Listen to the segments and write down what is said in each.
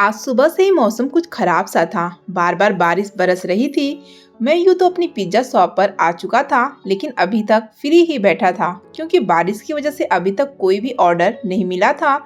आज सुबह से ही मौसम कुछ खराब सा था। बार बार बारिश बरस रही थी। मैं यूं तो अपनी पिज्जा शॉप पर आ चुका था, लेकिन अभी तक फ्री ही बैठा था क्योंकि बारिश की वजह से अभी तक कोई भी ऑर्डर नहीं मिला था।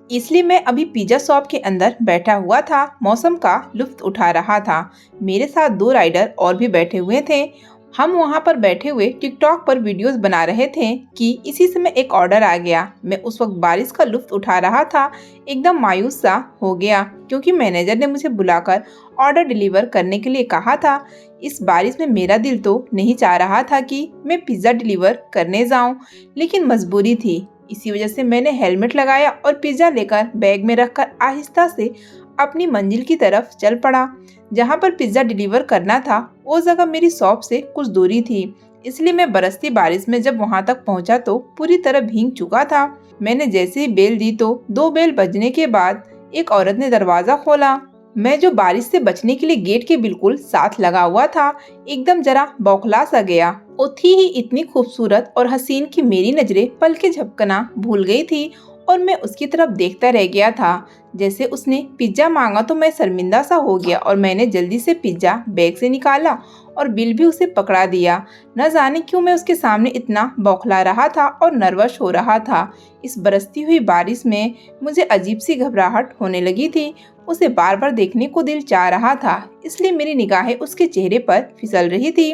इसलिए मैं अभी पिज्जा शॉप के अंदर बैठा हुआ था, मौसम का लुत्फ उठा रहा था। मेरे साथ दो राइडर और भी बैठे हुए थे। हम वहां पर बैठे हुए टिकटॉक पर वीडियोस बना रहे थे कि इसी समय एक ऑर्डर आ गया। मैं उस वक्त बारिश का लुत्फ उठा रहा था। एकदम मायूस सा हो गया क्योंकि मैनेजर ने मुझे बुलाकर ऑर्डर डिलीवर करने के लिए कहा था। इस बारिश में मेरा दिल तो नहीं चाह रहा था कि मैं पिज्ज़ा डिलीवर करने जाऊं, लेकिन मजबूरी थी। इसी वजह से मैंने हेलमेट लगाया और पिज्ज़ा लेकर बैग में रखकर आहिस्ता से अपनी मंजिल की तरफ चल पड़ा। जहां पर पिज्ज़ा डिलीवर करना था वो जगह मेरी शॉप से कुछ दूरी थी, इसलिए मैं बरसती बारिश में जब वहां तक पहुंचा तो पूरी तरह भीग चुका था। मैंने जैसे ही बेल दी तो दो बेल बजने के बाद एक औरत ने दरवाजा खोला। मैं जो बारिश से बचने के लिए गेट के बिल्कुल साथ लगा हुआ था, एकदम जरा बौखला सा गया। वो थी ही इतनी खूबसूरत और हसीन कि मेरी नजरें पल के झपकना भूल गई थी और मैं उसकी तरफ देखता रह गया था। जैसे उसने पिज्जा मांगा तो मैं शर्मिंदा सा हो गया और मैंने जल्दी से पिज्जा बैग से निकाला और बिल भी उसे पकड़ा दिया। न जाने क्यों मैं उसके सामने इतना बौखला रहा था और नर्वस हो रहा था। इस बरसती हुई बारिश में मुझे अजीब सी घबराहट होने लगी थी। उसे बार बार देखने को दिल चाह रहा था, इसलिए मेरी निगाहें उसके चेहरे पर फिसल रही थी।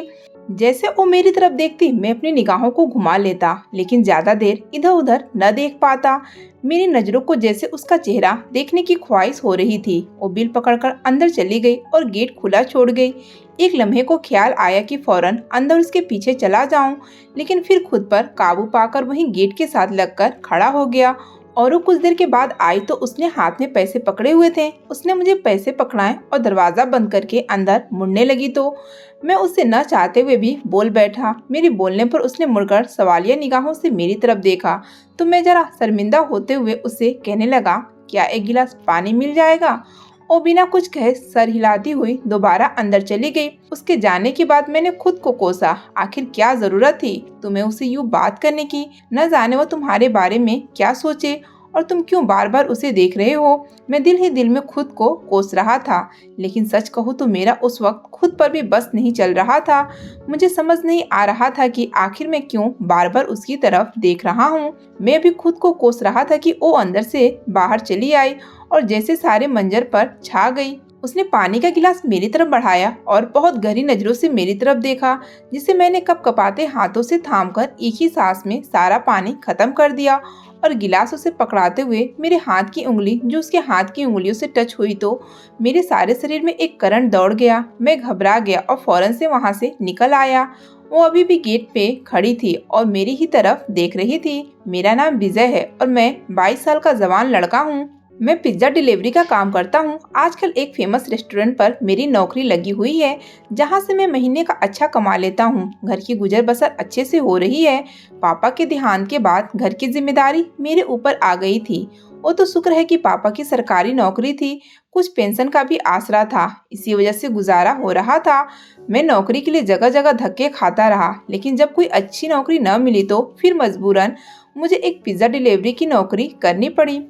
जैसे वो मेरी तरफ देखती मैं अपनी निगाहों को घुमा लेता, लेकिन ज्यादा देर इधर उधर न देख पाता। मेरी नजरों को जैसे उसका चेहरा देखने की ख्वाहिश हो रही थी। वो बिल पकड़कर अंदर चली गई और गेट खुला छोड़ गई। एक लम्हे को ख्याल आया कि फौरन अंदर उसके पीछे चला जाऊं, लेकिन फिर खुद पर काबू पाकर वहीं गेट के साथ लगकर खड़ा हो गया। और वो कुछ देर के बाद आई तो उसने हाथ में पैसे पकड़े हुए थे। उसने मुझे पैसे पकड़ाए और दरवाजा बंद करके अंदर मुड़ने लगी तो मैं उससे न चाहते हुए भी बोल बैठा। मेरी बोलने पर उसने मुड़कर सवालिया निगाहों से मेरी तरफ देखा तो मैं जरा शर्मिंदा होते हुए उससे कहने लगा, क्या एक गिलास पानी मिल जाएगा? वो बिना कुछ कहे सर हिलाती हुई दोबारा अंदर चली गई। उसके जाने के बाद मैंने खुद को कोसा, आखिर क्या जरूरत थी तुम्हें उससे यूं बात करने की? न जाने वो तुम्हारे बारे में क्या सोचे और तुम क्यों बार बार उसे देख रहे हो? मैं दिल ही दिल में खुद को कोस रहा था, लेकिन सच कहूँ तो मेरा उस वक्त खुद पर भी बस नहीं चल रहा था। मुझे समझ नहीं आ रहा था कि आखिर मैं क्यों बार बार उसकी तरफ देख रहा हूँ। मैं भी खुद को कोस रहा था कि वो अंदर से बाहर चली आई और जैसे सारे मंजर पर छा गई। उसने पानी का गिलास मेरी तरफ बढ़ाया और बहुत गहरी नजरों से मेरी तरफ देखा, जिसे मैंने कपकपाते हाथों से थामकर एक ही सांस में सारा पानी खत्म कर दिया और गिलास उसे पकड़ाते हुए मेरे हाथ की उंगली जो उसके हाथ की उंगलियों से टच हुई तो मेरे सारे शरीर में एक करंट दौड़ गया। मैं घबरा गया और फौरन से वहां से निकल आया। वो अभी भी गेट पे खड़ी थी और मेरी ही तरफ देख रही थी। मेरा नाम विजय है और मैं 22 साल का जवान लड़का हूँ। मैं पिज्जा डिलीवरी का काम करता हूँ। आजकल एक फेमस रेस्टोरेंट पर मेरी नौकरी लगी हुई है, जहाँ से मैं महीने का अच्छा कमा लेता हूँ। घर की गुजर बसर अच्छे से हो रही है। पापा के देहांत के बाद घर की जिम्मेदारी मेरे ऊपर आ गई थी। वो तो शुक्र है कि पापा की सरकारी नौकरी थी, कुछ पेंशन का भी आसरा था, इसी वजह से गुजारा हो रहा था। मैं नौकरी के लिए जगह जगह धक्के खाता रहा, लेकिन जब कोई अच्छी नौकरी न मिली तो फिर मजबूरन मुझे एक पिज्जा डिलीवरी की नौकरी करनी पड़ी।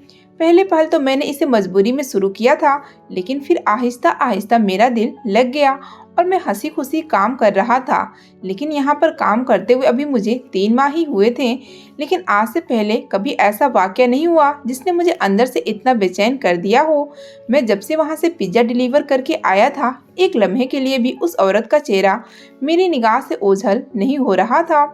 पहले पहल तो मैंने इसे मजबूरी में शुरू किया था, लेकिन फिर आहिस्ता आहिस्ता मेरा दिल लग गया और मैं हंसी खुशी काम कर रहा था। लेकिन यहाँ पर काम करते हुए अभी मुझे 3 माह ही हुए थे, लेकिन आज से पहले कभी ऐसा वाकया नहीं हुआ जिसने मुझे अंदर से इतना बेचैन कर दिया हो। मैं जब से वहाँ से पिज्जा डिलीवर करके आया था, एक लम्हे के लिए भी उस औरत का चेहरा मेरी निगाह से ओझल नहीं हो रहा था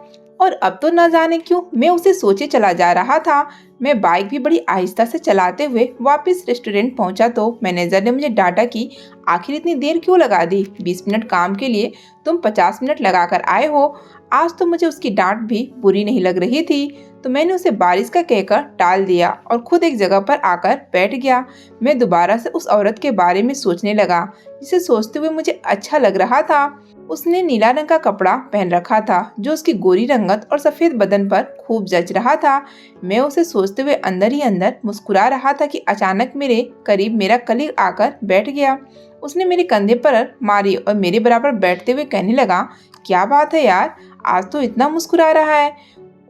और अब तो न जाने क्यों मैं उसे सोचे चला जा रहा था। मैं बाइक भी बड़ी आहिस्ता से चलाते हुए वापस रेस्टोरेंट पहुंचा तो मैनेजर ने मुझे डांटा कि आखिर इतनी देर क्यों लगा दी? 20 मिनट काम के लिए तुम 50 मिनट लगाकर आए हो। आज तो मुझे उसकी डांट भी बुरी नहीं लग रही थी, तो मैंने उसे बारिश का कहकर टाल दिया और खुद एक जगह पर आकर बैठ गया। मैं दोबारा से उस औरत के बारे में सोचने लगा, जिसे सोचते हुए मुझे अच्छा लग रहा था। उसने नीला रंग का कपड़ा पहन रखा था जो उसकी गोरी रंगत और सफेद बदन पर खूब जच रहा था। मैं उसे सोचते हुए अंदर ही अंदर मुस्कुरा रहा था कि अचानक मेरे करीब मेरा कलीग आकर बैठ गया। उसने मेरे कंधे पर मारी और मेरे बराबर बैठते हुए कहने लगा, क्या बात है यार, आज तो इतना मुस्कुरा रहा है।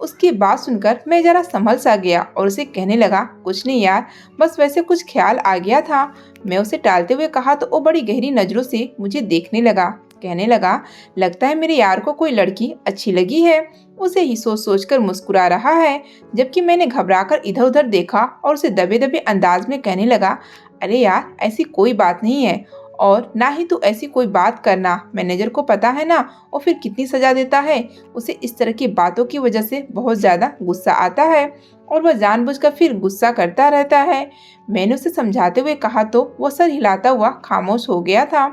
उसकी बात सुनकर मैं जरा संभल सा गया और उसे कहने लगा, कुछ नहीं यार, बस वैसे कुछ ख्याल आ गया था। मैं उसे टालते हुए कहा तो वो बड़ी गहरी नजरों से मुझे देखने लगा। कहने लगा, लगता है मेरे यार को कोई लड़की अच्छी लगी है। उसे ही सोच सोच कर मुस्कुरा रहा है, जबकि मैंने घबराकर इधर उधर देखा और उसे दबे दबे अंदाज में कहने लगा, अरे यार ऐसी कोई बात नहीं है, और ना ही तू ऐसी कोई बात करना। मैनेजर को पता है ना वो फिर कितनी सजा देता है। उसे इस तरह की बातों की वजह से बहुत ज्यादा गुस्सा आता है और वह जानबूझकर फिर गुस्सा करता रहता है। मैंने उसे समझाते हुए कहा तो वह सर हिलाता हुआ खामोश हो गया था।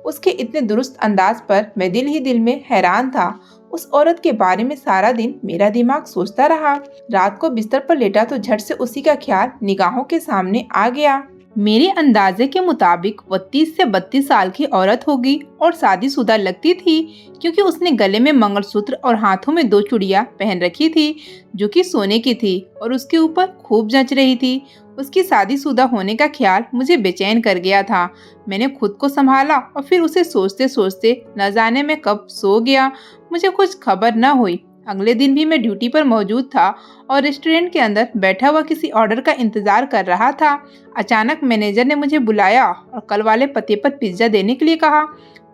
उसके इतने दुरुस्त अंदाज पर मैं दिल ही दिल में हैरान था। उस औरत के बारे में सारा दिन मेरा दिमाग सोचता रहा। रात को बिस्तर पर लेटा तो झट से उसी का ख्याल निगाहों के सामने आ गया। मेरे अंदाजे के मुताबिक वह 30 से 32 साल की औरत होगी और शादीशुदा लगती थी, क्योंकि उसने गले में मंगलसूत्र और हाथों में 2 चूड़ियां पहन रखी थी जो कि सोने की थी और उसके ऊपर खूब जच रही थी। उसकी शादीशुदा होने का ख्याल मुझे बेचैन कर गया था। मैंने खुद को संभाला और फिर उसे सोचते सोचते न जाने में कब सो गया। मुझे कुछ खबर न हुई। अगले दिन भी मैं ड्यूटी पर मौजूद था और रेस्टोरेंट के अंदर बैठा हुआ किसी ऑर्डर का इंतजार कर रहा था। अचानक मैनेजर ने मुझे बुलाया और कल वाले पते पर पिज्जा देने के लिए कहा।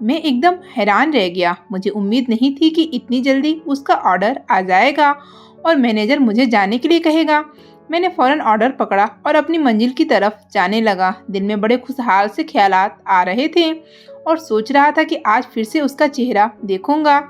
मैं एकदम हैरान रह गया। मुझे उम्मीद नहीं थी कि इतनी जल्दी उसका ऑर्डर आ जाएगा और मैनेजर मुझे जाने के लिए कहेगा। मैंने फौरन ऑर्डर पकड़ा और अपनी मंजिल की तरफ जाने लगा। दिल में बड़े खुशहाल से ख्यालात आ रहे थे और सोच रहा था कि आज फिर से उसका चेहरा देखूंगा।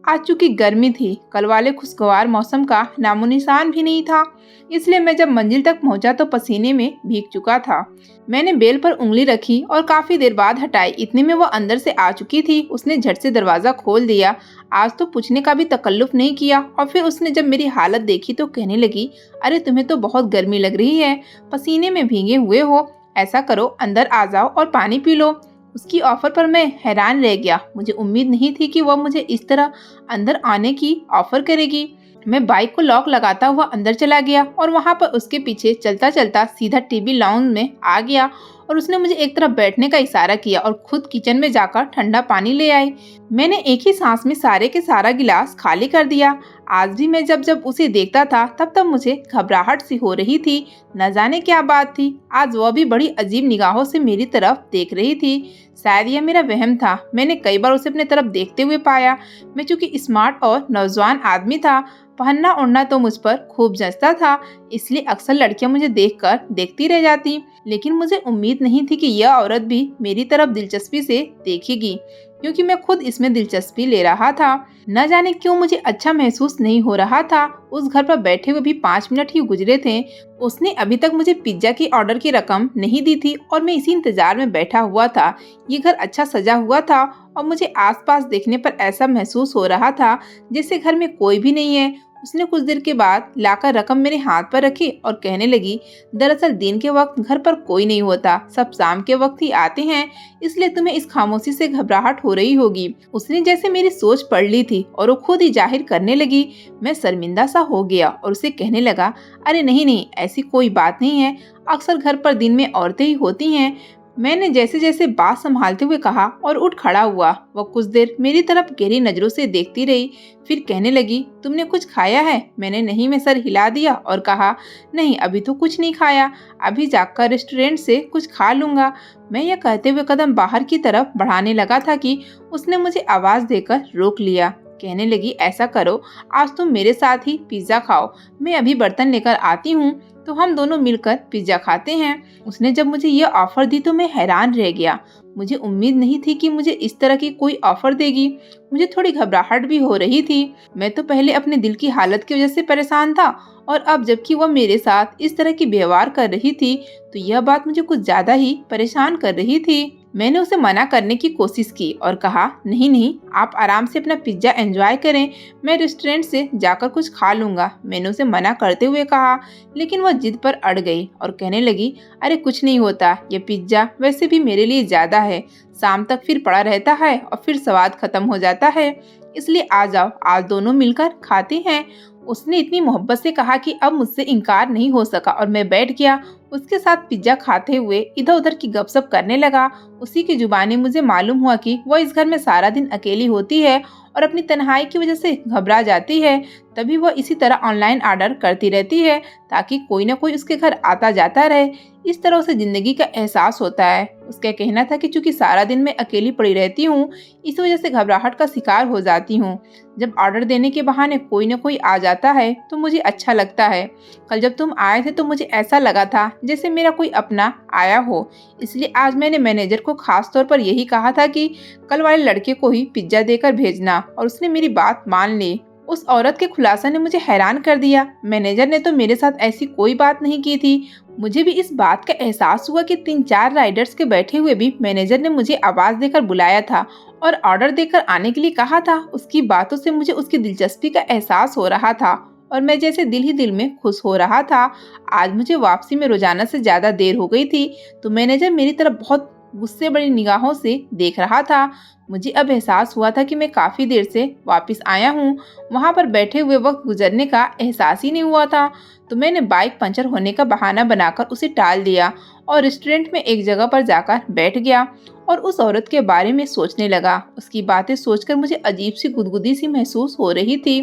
आज चूंकि गर्मी थी, कल वाले खुशगवार मौसम का नामो निशान भी नहीं था, इसलिए मैं जब मंजिल तक पहुंचा तो पसीने में भीग चुका था। मैंने बेल पर उंगली रखी और काफी देर बाद हटाई। इतने में वो अंदर से आ चुकी थी। उसने झट से दरवाजा खोल दिया। आज तो पूछने का भी तकल्लुफ नहीं किया और फिर उसने जब मेरी हालत देखी तो कहने लगी, अरे तुम्हें तो बहुत गर्मी लग रही है, पसीने में भीगे हुए हो। ऐसा करो, अंदर आ जाओ और पानी पी लो। उसकी ऑफर पर मैं हैरान रह गया। मुझे उम्मीद नहीं थी कि वह मुझे इस तरह अंदर आने की ऑफर करेगी। मैं बाइक को लॉक लगाता हुआ अंदर चला गया और वहां पर उसके पीछे चलता चलता सीधा टीवी लाउंज में आ गया और उसने मुझे एक तरफ बैठने का इशारा किया और खुद किचन में जाकर ठंडा पानी ले आई। मैंने एक ही सांस में सारे के सारा गिलास खाली कर दिया। आज भी मैं जब जब उसे देखता था तब तब मुझे घबराहट सी हो रही थी। न जाने क्या बात थी, आज वह भी बड़ी अजीब निगाहों से मेरी तरफ देख रही थी। शायद यह मेरा वहम था। मैंने कई बार उसे अपने तरफ देखते हुए पाया। मैं चूंकि स्मार्ट और नौजवान आदमी था, पहनना ओढ़ना तो मुझ पर खूब जचता था, इसलिए अक्सर लड़कियां मुझे देखकर देखती रह जाती। लेकिन मुझे उम्मीद नहीं थी कि यह औरत भी मेरी तरफ दिलचस्पी से देखेगी, क्योंकि मैं खुद इसमें दिलचस्पी ले रहा था। न जाने क्यों मुझे अच्छा महसूस नहीं हो रहा था। उस घर पर बैठे हुए भी 5 मिनट ही गुजरे थे। उसने अभी तक मुझे पिज्जा की ऑर्डर की रकम नहीं दी थी और मैं इसी इंतजार में बैठा हुआ था। ये घर अच्छा सजा हुआ था और मुझे आसपास देखने पर ऐसा महसूस हो रहा था जैसे घर में कोई भी नहीं है। उसने कुछ देर के बाद लाकर रकम मेरे हाथ पर रखी और कहने लगी, दरअसल दिन के वक्त घर पर कोई नहीं होता, सब शाम के वक्त ही आते हैं, इसलिए तुम्हें इस खामोशी से घबराहट हो रही होगी। उसने जैसे मेरी सोच पढ़ ली थी और वो खुद ही जाहिर करने लगी। मैं शर्मिंदा सा हो गया और उसे कहने लगा, अरे नहीं नहीं, ऐसी कोई बात नहीं है, अक्सर घर पर दिन में औरतें ही होती हैं। मैंने जैसे जैसे बात संभालते हुए कहा और उठ खड़ा हुआ। वह कुछ देर मेरी तरफ गहरी नजरों से देखती रही, फिर कहने लगी, तुमने कुछ खाया है? मैंने नहीं में सर हिला दिया और कहा, नहीं अभी तो कुछ नहीं खाया, अभी जाकर रेस्टोरेंट से कुछ खा लूंगा। मैं यह कहते हुए कदम बाहर की तरफ बढ़ाने लगा था कि उसने मुझे आवाज देकर रोक लिया। कहने लगी, ऐसा करो, आज तुम मेरे साथ ही पिज्जा खाओ, मैं अभी बर्तन लेकर आती हूँ तो हम दोनों मिलकर पिज्जा खाते हैं। उसने जब मुझे यह ऑफर दी तो मैं हैरान रह गया। मुझे उम्मीद नहीं थी कि मुझे इस तरह की कोई ऑफर देगी। मुझे थोड़ी घबराहट भी हो रही थी। मैं तो पहले अपने दिल की हालत की वजह से परेशान था और अब जबकि वह मेरे साथ इस तरह की व्यवहार कर रही थी तो यह बात मुझे कुछ ज्यादा ही परेशान कर रही थी। मैंने उसे मना करने की कोशिश की और कहा, नहीं नहीं, आप आराम से अपना पिज्जा एंजॉय करें, मैं रेस्टोरेंट से जाकर कुछ खा लूंगा। मैंने उसे मना करते हुए कहा, लेकिन वह जिद पर अड़ गई और कहने लगी, अरे कुछ नहीं होता, ये पिज्जा वैसे भी मेरे लिए ज्यादा है, शाम तक फिर पड़ा रहता है और फिर स्वाद खत्म हो जाता है, इसलिए आ जाओ, आज दोनों मिलकर खाते हैं। उसने इतनी मोहब्बत से कहा कि अब मुझसे इनकार नहीं हो सका और मैं बैठ गया। उसके साथ पिज्जा खाते हुए इधर उधर की गपशप करने लगा। उसी की जुबानी मुझे मालूम हुआ कि वह इस घर में सारा दिन अकेली होती है और अपनी तन्हाई की वजह से घबरा जाती है। तभी वह इसी तरह ऑनलाइन ऑर्डर करती रहती है ताकि कोई न कोई उसके घर आता जाता रहे। इस तरह उसे जिंदगी का एहसास होता है। उसका कहना था कि चूंकि सारा दिन मैं अकेली पड़ी रहती हूँ, इस वजह से घबराहट का शिकार हो जाती हूँ। जब ऑर्डर देने के बहाने कोई न कोई आ जाता है तो मुझे अच्छा लगता है। कल जब तुम आए थे तो मुझे ऐसा लगा था जैसे मेरा कोई अपना आया हो, इसलिए आज मैंने मैनेजर को खास तौर पर यही कहा था कि कल वाले लड़के को ही पिज्जा देकर भेजना, और उसने मेरी बात मान ली। उस औरत के खुलासा ने मुझे हैरान कर दिया। मैनेजर ने तो मेरे साथ ऐसी कोई बात नहीं की थी। मुझे भी इस बात का एहसास हुआ कि 3-4 राइडर्स के बैठे हुए भी मैनेजर ने मुझे आवाज देकर बुलाया था और ऑर्डर देकर आने के लिए कहा था। उसकी बातों से मुझे उसकी दिलचस्पी का एहसास हो रहा था और मैं जैसे दिल ही दिल में खुश हो रहा था। आज मुझे वापसी में रोजाना से ज्यादा देर हो गई थी तो मैनेजर मेरी तरफ बहुत गुस्से बड़ी निगाहों से देख रहा था। मुझे अब एहसास हुआ था कि मैं काफी देर से वापस आया हूँ। वहाँ पर बैठे हुए वक्त गुजरने का एहसास ही नहीं हुआ था, तो मैंने बाइक पंचर होने का बहाना बनाकर उसे टाल दिया और रेस्टोरेंट में एक जगह पर जाकर बैठ गया और उस औरत के बारे में सोचने लगा। उसकी बातें सोचकर मुझे अजीब सी गुदगुदी सी महसूस हो रही थी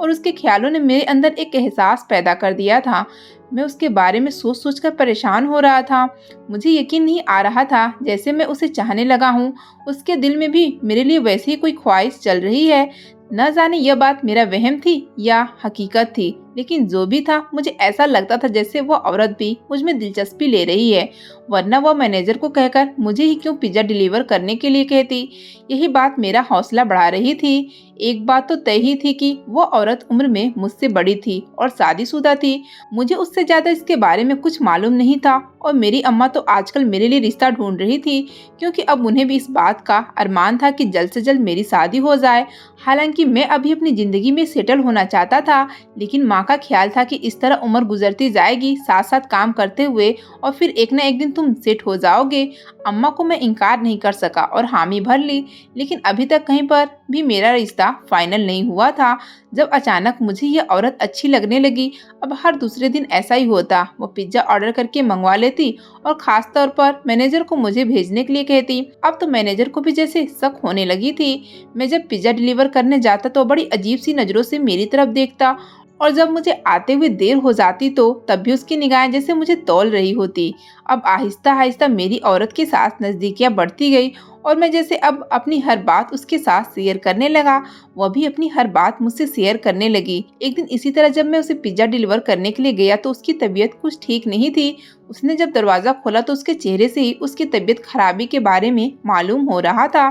और उसके ख्यालों ने मेरे अंदर एक एहसास पैदा कर दिया था। मैं उसके बारे में सोच सोच कर परेशान हो रहा था। मुझे यकीन नहीं आ रहा था जैसे मैं उसे चाहने लगा हूँ, उसके दिल में भी मेरे लिए वैसी ही कोई ख्वाहिश चल रही है। न जाने यह बात मेरा वहम थी या हकीकत थी, लेकिन जो भी था मुझे ऐसा लगता था जैसे वह औरत भी मुझ में दिलचस्पी ले रही है, वरना वह मैनेजर को कहकर मुझे ही क्यों पिज्जा डिलीवर करने के लिए कहती। यही बात मेरा हौसला बढ़ा रही थी। एक बात तो तय ही थी कि वह औरत उम्र में मुझसे बड़ी थी और शादीशुदा थी। मुझे उससे ज्यादा इसके बारे में कुछ मालूम नहीं था और मेरी अम्मा तो आजकल मेरे लिए रिश्ता ढूंढ रही थी, क्योंकि अब उन्हें भी इस बात का अरमान था कि जल्द से जल्द मेरी शादी हो जाए। हालांकि मैं अभी अपनी जिंदगी में सेटल होना चाहता था, लेकिन माँ का ख्याल था कि इस तरह उम्र गुजरती जाएगी साथ साथ काम करते हुए और फिर एक न एक दिन तुम सेट हो जाओगे। अम्मा को मैं इनकार नहीं कर सका और हामी भर ली, लेकिन अभी तक कहीं पर भी मेरा रिश्ता फाइनल नहीं हुआ था। जब अचानक मुझे यह औरत अच्छी लगने लगी। अब हर दूसरे दिन ऐसा ही होता, वो पिज्जा ऑर्डर करके मंगवा लेती और खास तौर पर मैनेजर को मुझे भेजने के लिए कहती। अब तो मैनेजर को भी जैसे शक होने लगी थी। मैं जब पिज्जा डिलीवर करने जाता तो बड़ी अजीब सी नजरों से मेरी तरफ देखता और जब मुझे आते हुए देर हो जाती तो तब भी उसकी निगाहें जैसे मुझे तौल रही होती। अब आहिस्ता आहिस्ता मेरी औरत के साथ नजदीकियां बढ़ती गई और मैं जैसे अब अपनी हर बात उसके साथ शेयर करने लगा, वह भी अपनी हर बात मुझसे शेयर करने लगी। एक दिन इसी तरह जब मैं उसे पिज्जा डिलीवर करने के लिए गया तो उसकी तबीयत कुछ ठीक नहीं थी। उसने जब दरवाजा खोला तो उसके चेहरे से ही उसकी तबीयत खराबी के बारे में मालूम हो रहा था।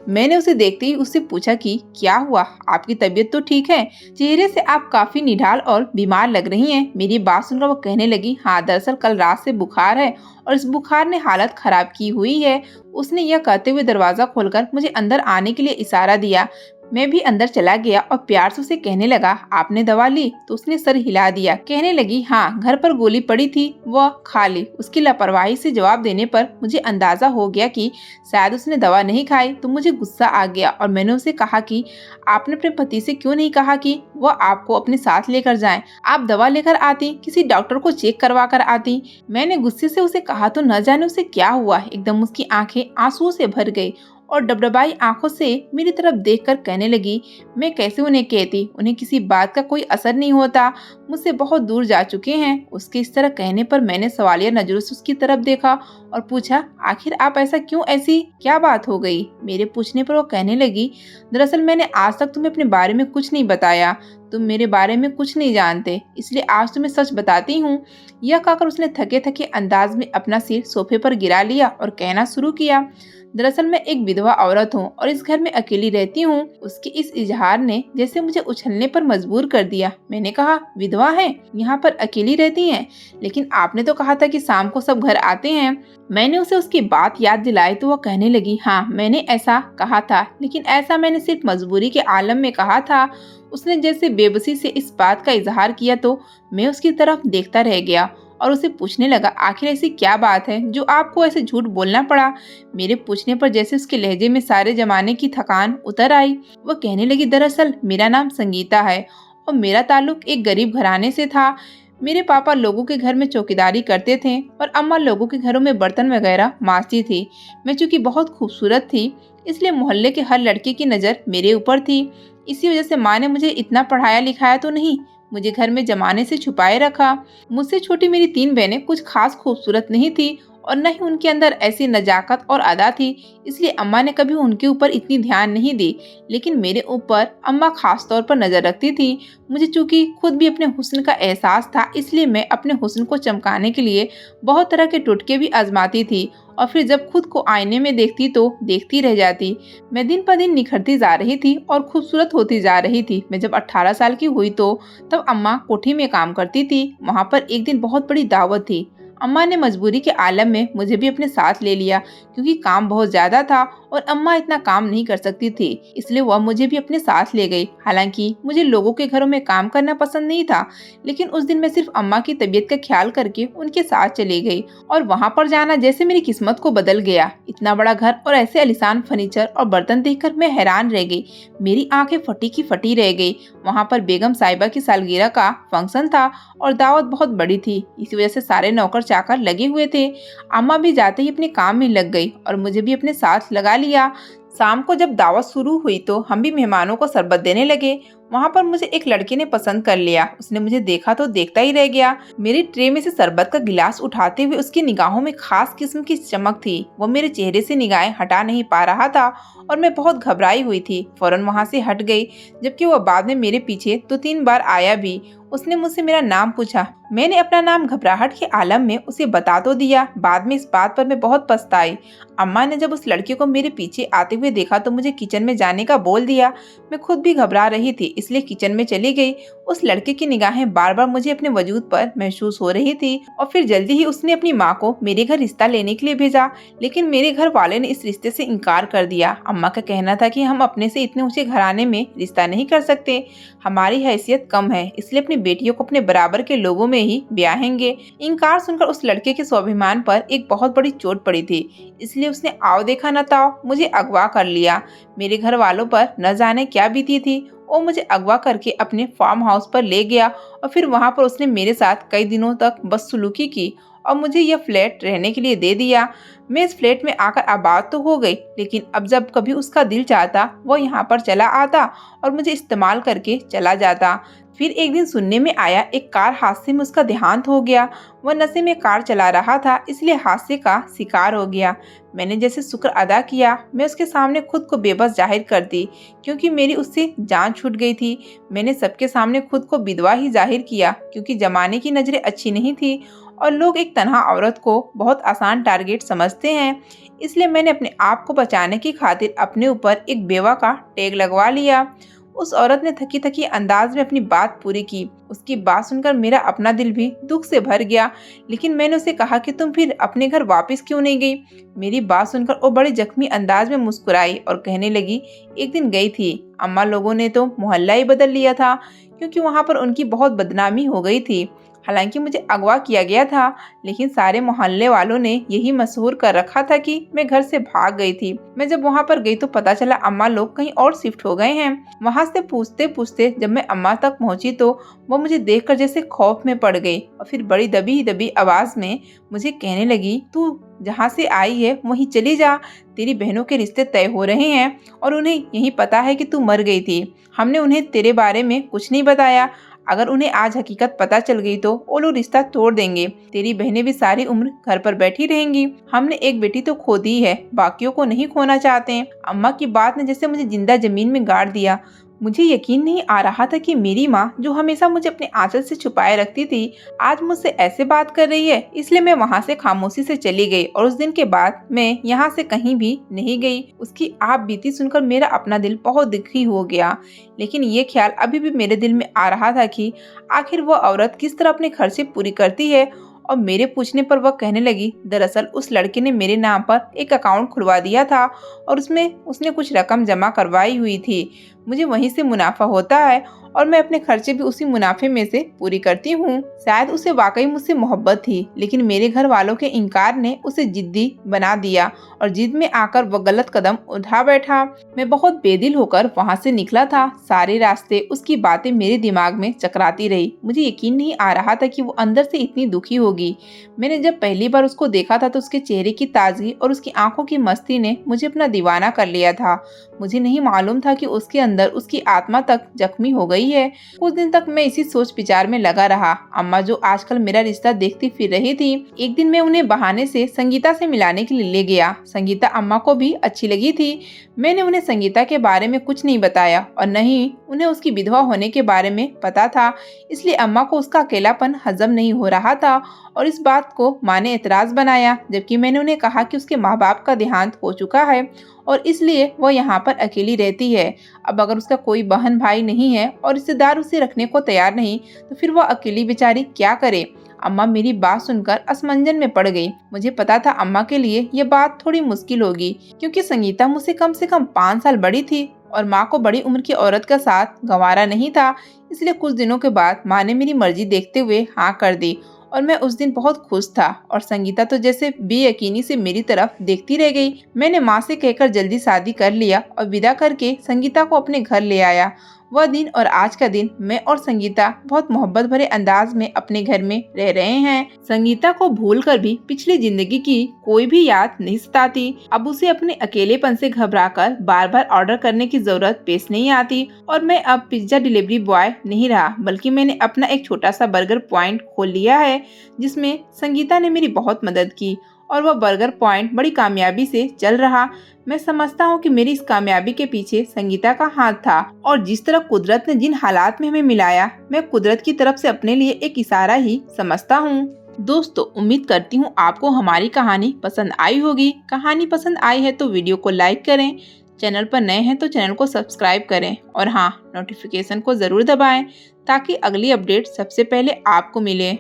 मैंने उसे देखते ही उससे पूछा कि क्या हुआ, आपकी तबीयत तो ठीक है? चेहरे से आप काफी निढाल और बीमार लग रही हैं। मेरी बात सुनकर वो कहने लगी, हाँ दरअसल कल रात से बुखार है और इस बुखार ने हालत खराब की हुई है। उसने यह कहते हुए दरवाजा खोलकर मुझे अंदर आने के लिए इशारा दिया। मैं भी अंदर चला गया और प्यार से उसे कहने लगा, आपने दवा ली? तो उसने सर हिला दिया। कहने लगी, हाँ घर पर गोली पड़ी थी, वह खा ली। उसकी लापरवाही से जवाब देने पर मुझे अंदाजा हो गया कि शायद उसने दवा नहीं खाई, तो मुझे गुस्सा आ गया और मैंने उसे कहा कि आपने अपने पति से क्यों नहीं कहा कि वह आपको अपने साथ लेकर जाए? आप दवा लेकर आती, किसी डॉक्टर को चेक करवा कर आती। मैंने गुस्से से उसे कहा तो न जाने उसे क्या हुआ, एकदम उसकी आंखें आंसुओं से भर गई और डबडबाई आंखों से मेरी तरफ देखकर कहने लगी, मैं कैसे उन्हें कहती, उन्हें किसी बात का कोई असर नहीं होता, मुझसे बहुत दूर जा चुके हैं। उसके इस तरह कहने पर मैंने सवालिया नजरों से उसकी तरफ देखा और पूछा, आखिर आप ऐसा क्यों, ऐसी क्या बात हो गई? मेरे पूछने पर वो कहने लगी, दरअसल मैंने आज तक तुम्हें अपने बारे में कुछ नहीं बताया, तुम मेरे बारे में कुछ नहीं जानते, इसलिए आज तुम्हें सच बताती हूँ। यह कहकर उसने थके थके अंदाज में अपना सिर सोफे पर गिरा लिया और कहना शुरू किया, दरअसल मैं एक विधवा औरत हूँ और इस घर में अकेली रहती हूँ। उसके इस इजहार ने जैसे मुझे उछलने पर मजबूर कर दिया। मैंने कहा, विधवा हैं, यहाँ पर अकेली रहती हैं? लेकिन आपने तो कहा था कि शाम को सब घर आते हैं। मैंने उसे उसकी बात याद दिलाई तो वह कहने लगी, हाँ मैंने ऐसा कहा था, लेकिन ऐसा मैंने सिर्फ मजबूरी के आलम में कहा था। उसने जैसे बेबसी से इस बात का इजहार किया तो मैं उसकी तरफ देखता रह गया और उसे पूछने लगा, आखिर ऐसी क्या बात है जो आपको ऐसे झूठ बोलना पड़ा? मेरे पूछने पर जैसे उसके लहजे में सारे जमाने की थकान उतर आई। वह कहने लगी, दरअसल मेरा नाम संगीता है और मेरा ताल्लुक एक गरीब घराने से था। मेरे पापा लोगों के घर में चौकीदारी करते थे और अम्मा लोगों के घरों में बर्तन वगैरह मांजती थी। मैं चूंकि बहुत खूबसूरत थी, इसलिए मोहल्ले के हर लड़के की नज़र मेरे ऊपर थी। इसी वजह से माँ ने मुझे इतना पढ़ाया लिखाया तो नहीं, मुझे घर में जमाने से छुपाए रखा। मुझसे छोटी मेरी 3 बहनें कुछ खास खूबसूरत नहीं थी और न ही उनके अंदर ऐसी नजाकत और अदा थी, इसलिए अम्मा ने कभी उनके ऊपर इतनी ध्यान नहीं दी। लेकिन मेरे ऊपर अम्मा खास तौर पर नजर रखती थी। मुझे चूंकि खुद भी अपने हुस्न का एहसास था, इसलिए मैं अपने हुस्न को चमकाने के लिए बहुत तरह के टोटके भी आजमाती थी और फिर जब खुद को आईने में देखती तो देखती रह जाती। मैं दिन पर दिन निखरती जा रही थी और खूबसूरत होती जा रही थी। मैं जब 18 साल की हुई तो तब अम्मा कोठी में काम करती थी। वहाँ पर एक दिन बहुत बड़ी दावत थी। अम्मा ने मजबूरी के आलम में मुझे भी अपने साथ ले लिया, क्योंकि काम बहुत ज्यादा था और अम्मा इतना काम नहीं कर सकती थी, इसलिए वह मुझे भी अपने साथ ले गई। हालांकि मुझे लोगों के घरों में काम करना पसंद नहीं था, लेकिन उस दिन मैं सिर्फ अम्मा की तबीयत का ख्याल करके उनके साथ चली गई और वहाँ पर जाना जैसे मेरी किस्मत को बदल गया। इतना बड़ा घर और ऐसे आलीशान फर्नीचर और बर्तन देखकर मैं हैरान रह गई। मेरी आंखें फटी की फटी रह गई। वहाँ पर बेगम साहिबा की सालगिरह का फंक्शन था और दावत बहुत बड़ी थी, इसी वजह से सारे नौकर चाकर लगे हुए थे। अम्मा भी जाते ही अपने काम में लग गई और मुझे भी अपने साथ लगा लिया। शाम को जब दावत शुरू हुई तो हम भी मेहमानों को शरबत देने लगे। वहाँ पर मुझे एक लड़के ने पसंद कर लिया। उसने मुझे देखा तो देखता ही रह गया। मेरी ट्रे में से शरबत का गिलास उठाते हुए उसकी निगाहों में खास किस्म की चमक थी। वो मेरे चेहरे से निगाहें हटा नहीं पा रहा था और मैं बहुत घबराई हुई थी। फौरन वहाँ से हट गई, जबकि वह बाद में मेरे पीछे 2-3 बार आया भी। उसने मुझसे मेरा नाम पूछा। मैंने अपना नाम घबराहट के आलम में उसे बता तो दिया। बाद में इस बात पर मैं बहुत पछताई। अम्मा ने जब उस लड़के को मेरे पीछे आते हुए देखा तो मुझे किचन में जाने का बोल दिया। मैं खुद भी घबरा रही थी, इसलिए किचन में चली गई। उस लड़के की निगाहें बार बार मुझे अपने वजूद पर महसूस हो रही थी और फिर जल्दी ही उसने अपनी माँ को मेरे घर रिश्ता लेने के लिए भेजा, लेकिन मेरे घर वाले ने इस रिश्ते से इनकार कर दिया। अम्मा का कहना था कि हम अपने से इतने ऊंचे घराने में रिश्ता नहीं कर सकते, हमारी हैसियत कम है, इसलिए अपनी बेटियों को अपने बराबर के लोगों में ही ब्याहेंगे। इनकार सुनकर उस लड़के के स्वाभिमान पर एक बहुत बड़ी चोट पड़ी थी, इसलिए उसने आओ देखा न ताओ मुझे अगवा कर लिया। मेरे घर वालों पर न जाने क्या बीती थी। वो मुझे अगवा करके अपने फार्म हाउस पर ले गया और फिर वहाँ पर उसने मेरे साथ कई दिनों तक बदसलूकी की और मुझे यह फ्लैट रहने के लिए दे दिया। मैं इस फ्लैट में आकर आबाद तो हो गई, लेकिन अब जब कभी उसका दिल चाहता वो यहाँ पर चला आता और मुझे इस्तेमाल करके चला जाता। फिर एक दिन सुनने में आया एक कार हादसे में उसका देहांत हो गया। वह नशे में कार चला रहा था, इसलिए हादसे का शिकार हो गया। मैंने जैसे शुक्र अदा किया। मैं उसके सामने खुद को बेबस जाहिर कर दी, क्योंकि मेरी उससे जान छूट गई थी। मैंने सबके सामने खुद को विधवा ही जाहिर किया, क्योंकि जमाने की नजरें अच्छी नहीं थी और लोग एक तन्हा औरत को बहुत आसान टारगेट समझते हैं। इसलिए मैंने अपने आप को बचाने की खातिर अपने ऊपर एक बेवा का टैग लगवा लिया। उस औरत ने थकी थकी अंदाज में अपनी बात पूरी की। उसकी बात सुनकर मेरा अपना दिल भी दुख से भर गया, लेकिन मैंने उसे कहा कि तुम फिर अपने घर वापस क्यों नहीं गई। मेरी बात सुनकर वो बड़े जख्मी अंदाज में मुस्कुराई और कहने लगी, एक दिन गई थी, अम्मा लोगों ने तो मोहल्ला ही बदल लिया था, क्योंकि वहाँ पर उनकी बहुत बदनामी हो गई थी। हालांकि मुझे अगवा किया गया था, लेकिन सारे मोहल्ले वालों ने यही मशहूर कर रखा था कि मैं घर से भाग गई थी। मैं जब वहाँ पर गई तो पता चला अम्मा लोग कहीं और शिफ्ट हो गए हैं। वहाँ से पूछते पूछते जब मैं अम्मा तक पहुँची तो वो मुझे देखकर जैसे खौफ में पड़ गई और फिर बड़ी दबी दबी आवाज में मुझे कहने लगी, तू जहाँ से आई है वहीं चली जा। तेरी बहनों के रिश्ते तय हो रहे हैं और उन्हें यही पता है कि तू मर गई थी। हमने उन्हें तेरे बारे में कुछ नहीं बताया। अगर उन्हें आज हकीकत पता चल गई तो वो लोग रिश्ता तोड़ देंगे। तेरी बहनें भी सारी उम्र घर पर बैठी रहेंगी। हमने एक बेटी तो खो दी है, बाकियों को नहीं खोना चाहते। अम्मा की बात ने जैसे मुझे जिंदा जमीन में गाड़ दिया। मुझे यकीन नहीं आ रहा था कि मेरी माँ, जो हमेशा मुझे अपने आंचल से छुपाए रखती थी, आज मुझसे ऐसे बात कर रही है। इसलिए मैं वहाँ से खामोशी से चली गई और उस दिन के बाद मैं यहाँ से कहीं भी नहीं गई। उसकी आप बीती सुनकर मेरा अपना दिल बहुत दुखी हो गया, लेकिन ये ख्याल अभी भी मेरे दिल में आ रहा था कि आखिर वो औरत किस तरह अपने खर्चे पूरी करती है। और मेरे पूछने पर वह कहने लगी, दरअसल उस लड़के ने मेरे नाम पर एक अकाउंट खुलवा दिया था और उसमें उसने कुछ रकम जमा करवाई हुई थी। मुझे वहीं से मुनाफा होता है और मैं अपने खर्चे भी उसी मुनाफे में से पूरी करती हूँ। शायद उसे वाकई मुझसे मोहब्बत थी, लेकिन मेरे घर वालों के इनकार ने उसे जिद्दी बना दिया और जिद में आकर वह गलत कदम उठा बैठा। मैं बहुत बेदिल होकर वहाँ से निकला था। सारे रास्ते उसकी बातें मेरे दिमाग में चकराती रही। मुझे यकीन नहीं आ रहा था कि वो अंदर से इतनी दुखी होगी। मैंने जब पहली बार उसको देखा था तो उसके चेहरे की ताजगी और उसकी आंखों की मस्ती ने मुझे अपना दीवाना कर लिया था। मुझे नहीं मालूम था कि उसके अंदर उसकी आत्मा तक जख्मी हो गई है। कुछ दिन तक मैं इसी सोच विचार में लगा रहा। अम्मा जो आजकल मेरा रिश्ता देखती फिर रही थी, एक दिन मैं उन्हें बहाने से संगीता से मिलाने के लिए ले गया। संगीता अम्मा को भी अच्छी लगी थी। मैंने उन्हें संगीता के बारे में कुछ नहीं बताया और न ही उन्हें उसकी विधवा होने के बारे में पता था, इसलिए अम्मा को उसका अकेलापन हजम नहीं हो रहा था और इस बात को माँ ने एतराज बनाया, जबकि मैंने उन्हें कहा कि उसके माँ बाप का देहांत हो चुका है और इसलिए वह यहाँ पर अकेली रहती है। अब अगर उसका कोई बहन भाई नहीं है और रिश्तेदार उसे रखने को तैयार नहीं, तो फिर वह अकेली बेचारी क्या करे। अम्मा मेरी बात सुनकर असमंजन में पड़ गई। मुझे पता था अम्मा के लिए ये बात थोड़ी मुश्किल होगी, क्योंकि संगीता मुझसे कम से कम 5 साल बड़ी थी और माँ को बड़ी उम्र की औरत का साथ गंवारा नहीं था। इसलिए कुछ दिनों के बाद माँ ने मेरी मर्जी देखते हुए हाँ कर दी और मैं उस दिन बहुत खुश था और संगीता तो जैसे बेयकीनी से मेरी तरफ देखती रह गई। मैंने माँ से कहकर जल्दी शादी कर लिया और विदा करके संगीता को अपने घर ले आया। वह दिन और आज का दिन मैं और संगीता बहुत मोहब्बत भरे अंदाज में अपने घर में रह रहे हैं। संगीता को भूलकर भी पिछली जिंदगी की कोई भी याद नहीं सताती। अब उसे अपने अकेलेपन से घबराकर बार बार ऑर्डर करने की जरूरत पेश नहीं आती और मैं अब पिज्जा डिलीवरी बॉय नहीं रहा, बल्कि मैंने अपना एक छोटा सा बर्गर पॉइंट खोल लिया है, जिसमें संगीता ने मेरी बहुत मदद की और वह बर्गर पॉइंट बड़ी कामयाबी से चल रहा। मैं समझता हूँ कि मेरी इस कामयाबी के पीछे संगीता का हाथ था और जिस तरह कुदरत ने जिन हालात में हमें मिलाया, मैं कुदरत की तरफ से अपने लिए एक इशारा ही समझता हूँ। दोस्तों, उम्मीद करती हूँ आपको हमारी कहानी पसंद आई होगी। कहानी पसंद आई है तो वीडियो को लाइक करें, चैनल पर नए हैं तो चैनल को सब्सक्राइब करें और हाँ, नोटिफिकेशन को जरूर दबाएं ताकि अगली अपडेट सबसे पहले आपको मिले।